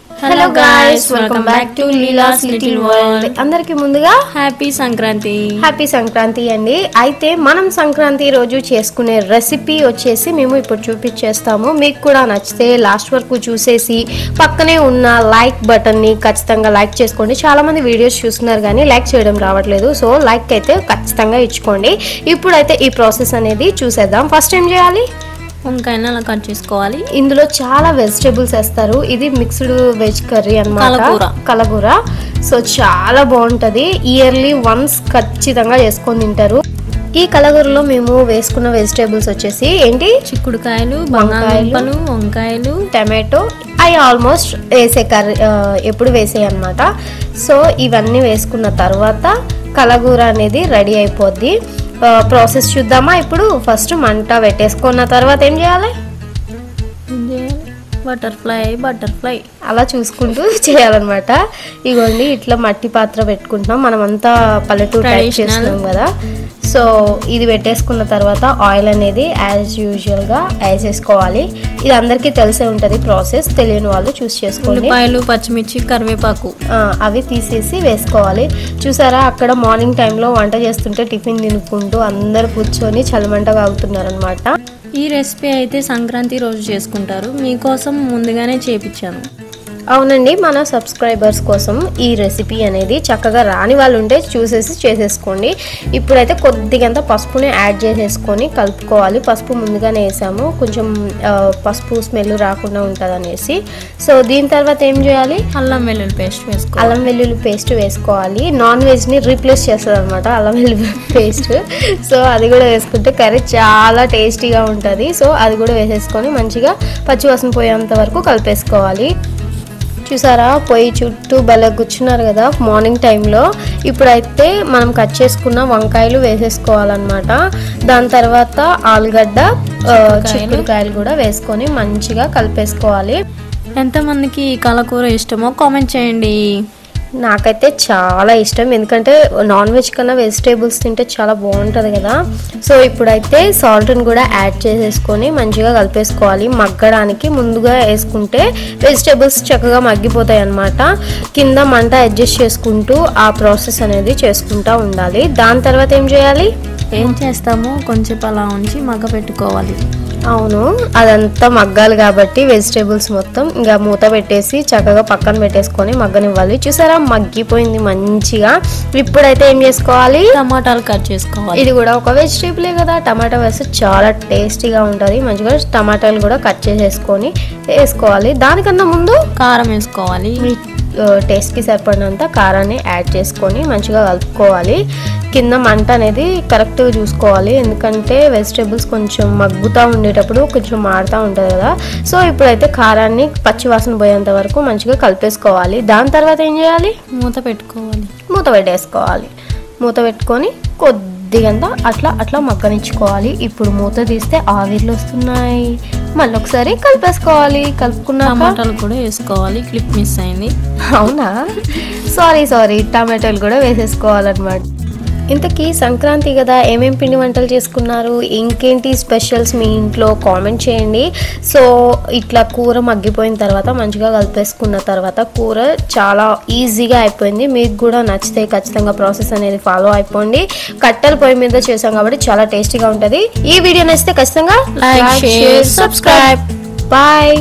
Hello guys, welcome back to Leela's Little World. అందరికి ముందుగా happy Sankranti అండి. అయితే మనం సంక్రాంతి రోజు చేసుకునే రెసిపీ వచ్చేసి మేము ఇప్పుడు చూపించేస్తాము. మీకు కూడా నచ్చితే లాస్ట్ వరకు చూసేసి పక్కనే ఉన్న లైక్ బటన్ ని ఖచ్చితంగా లైక్ చేసుకోండి. చాలా మంది వీడియోస్ చూస్తున్నారు కానీ లైక్ చేయడం రావట్లేదు. సో లైక్ అయితే ఖచ్చితంగా ఇచ్చుకోండి. ఇప్పుడైతే ఈ ప్రాసెస్ అనేది చూసేద్దాం. ఫస్ట్ ఏం చేయాలి? వంకాయని అలా కట్ చేసుకోవాలి. ఇందులో చాలా వెజిటేబుల్స్ వేస్తారు. ఇది మిక్స్డ్ వెజ్ కర్రీ అన్నమాట, కలగూర. సో చాలా బాగుంటది. ఇయర్లీ వన్స్ ఖచ్చితంగా చేసుకొని తింటారు. ఈ కలగూరలో మేము వేసుకున్న వెజిటేబుల్స్ వచ్చేసి ఏంటి? చిక్కుడుకాయలు, బంగాళదుంపలు, వంకాయలు, టమాటో. అవి ఆల్మోస్ట్ వేసే కర్రీ ఎప్పుడు వేసాయి అన్నమాట. సో ఇవన్నీ వేసుకున్న తర్వాత కలగూర అనేది రెడీ అయిపోద్ది. ప్రాసెస్ చూద్దామా? ఇప్పుడు ఫస్ట్ మంట పెట్టేసుకున్న తర్వాత ఏం చేయాలి? బటర్ఫ్లై అలా చూసుకుంటూ చేయాలన్నమాట. ఇగోండి ఇట్లా మట్టి పాత్ర పెట్టుకుంటున్నాం. మనమంతా పల్లెటూరు టైప్ చేస్తున్నాం కదా. సో ఇది పెట్టేసుకున్న తర్వాత ఆయిల్ అనేది యాజ్ యూజువల్గా వేసేసుకోవాలి. ఇది అందరికీ తెలిసే ఉంటుంది ప్రాసెస్. తెలియని వాళ్ళు చూస్ చేసుకోండి. ఉల్లిపాయలు, పచ్చిమిర్చి, కరివేపాకు అవి తీసేసి వేసుకోవాలి. చూసారా, అక్కడ మార్నింగ్ టైంలో వంట చేస్తుంటే టిఫిన్ తినుకుంటూ అందరు కూర్చొని చల్లమంట కాగుతున్నారు అనమాట. ఈ రెసిపీ అయితే సంక్రాంతి రోజు చేసుకుంటారు. మీకోసం ముందుగానే చేపించాను. అవునండి, మన సబ్స్క్రైబర్స్ కోసం ఈ రెసిపీ అనేది చక్కగా రాని వాళ్ళు ఉంటే చూసేసి చేసేసుకోండి. ఇప్పుడైతే కొద్దిగంత పసుపుని యాడ్ చేసేసుకొని కలుపుకోవాలి. పసుపు ముందుగానే వేసాము, కొంచెం పసుపు స్మెల్ రాకుండా ఉంటుంది అనేసి. సో దీని తర్వాత ఏం చేయాలి? అల్లం వెల్లుల్లి పేస్ట్ వేసుకోవాలి. నాన్ వెజ్ని రీప్లేస్ చేస్తుంది అనమాట అల్లం వెల్లుల్లి పేస్ట్. సో అది కూడా వేసుకుంటే కర్రీ చాలా టేస్టీగా ఉంటుంది. సో అది కూడా వేసేసుకొని మంచిగా పచ్చివాసన పోయేంత వరకు కలిపేసుకోవాలి. చూసారా, పొయ్యి చుట్టూ భలే కూర్చున్నారు కదా మార్నింగ్ టైంలో. ఇప్పుడైతే మనం కట్ చేసుకున్న వంకాయలు వేసేసుకోవాలన్నమాట. దాని తర్వాత ఆలుగడ్డ, చిక్కుడుకాయలు కూడా వేసుకొని మంచిగా కలిపేసుకోవాలి. ఎంతమందికి కలకూర ఇష్టమో కామెంట్ చేయండి. నాకైతే చాలా ఇష్టం, ఎందుకంటే నాన్ వెజ్ కన్నా వెజిటేబుల్స్ తింటే చాలా బాగుంటుంది కదా. సో ఇప్పుడైతే సాల్ట్ని కూడా యాడ్ చేసేసుకొని మంచిగా కలిపేసుకోవాలి. మగ్గడానికి ముందుగా వేసుకుంటే వెజిటేబుల్స్ చక్కగా మగ్గిపోతాయి అన్నమాట. కింద మంట అడ్జస్ట్ చేసుకుంటూ ఆ ప్రాసెస్ అనేది చేసుకుంటూ ఉండాలి. దాని తర్వాత ఏం చేయాలి? ఏం చేస్తామో కొంచెం అలా ఉంచి మగ్గ పెట్టుకోవాలి. అవును, అదంతా మగ్గాలి కాబట్టి వెజిటేబుల్స్ మొత్తం ఇంకా మూత పెట్టేసి చక్కగా పక్కన పెట్టేసుకొని మగ్గనివ్వాలి. చూసారా, మగ్గిపోయింది మంచిగా. ఇప్పుడైతే ఏం చేసుకోవాలి? టమాటాలు కట్ చేసుకోవాలి. ఇది కూడా ఒక వెజిటేబులే కదా, టమాటా వేస్తే చాలా టేస్టీగా ఉంటుంది. మంచిగా టమాటాలు కూడా కట్ చేసేసుకొని వేసుకోవాలి. దానికన్నా ముందు కారం వేసుకోవాలి. టేస్ట్కి సరిపడినంత కారాన్ని యాడ్ చేసుకొని మంచిగా కలుపుకోవాలి. కింద మంట అనేది కరెక్ట్గా చూసుకోవాలి, ఎందుకంటే వెజిటేబుల్స్ కొంచెం మగ్గుతూ ఉండేటప్పుడు కొంచెం మారుతూ ఉంటుంది కదా. సో ఇప్పుడైతే కారాన్ని పచ్చివాసన పోయేంత వరకు మంచిగా కలిపేసుకోవాలి. దాని తర్వాత ఏం చేయాలి? మూత పెట్టేసుకోవాలి. మూత పెట్టుకొని కొద్దిగంత అట్లా మగ్గనిచ్చుకోవాలి. ఇప్పుడు మూత తీస్తే ఆవిర్లు వస్తున్నాయి. మళ్ళీ ఒకసారి కలిపేసుకోవాలి. కలుపుకున్న టమాటాలు కూడా వేసుకోవాలి. క్లిప్ మిస్ అయింది. అవునా, సారీ, టమాటాలు కూడా వేసేసుకోవాలన్నమాట. ఇంతకీ సంక్రాంతి కదా, ఏమేం పిండి వంటలు చేసుకున్నారు, ఇంకేంటి స్పెషల్స్ మీ ఇంట్లో కామెంట్ చేయండి. సో ఇట్లా కూర మగ్గిపోయిన తర్వాత మంచిగా కలిపేసుకున్న తర్వాత కూర చాలా ఈజీగా అయిపోయింది. మీకు కూడా నచ్చితే ఖచ్చితంగా ప్రాసెస్ అనేది ఫాలో అయిపోండి. కట్టెల పొయ్యి మీద చేసాం కాబట్టి చాలా టేస్టీగా ఉంటుంది. ఈ వీడియో నచ్చితే ఖచ్చితంగా లైక్, షేర్, సబ్స్క్రైబ్. బాయ్.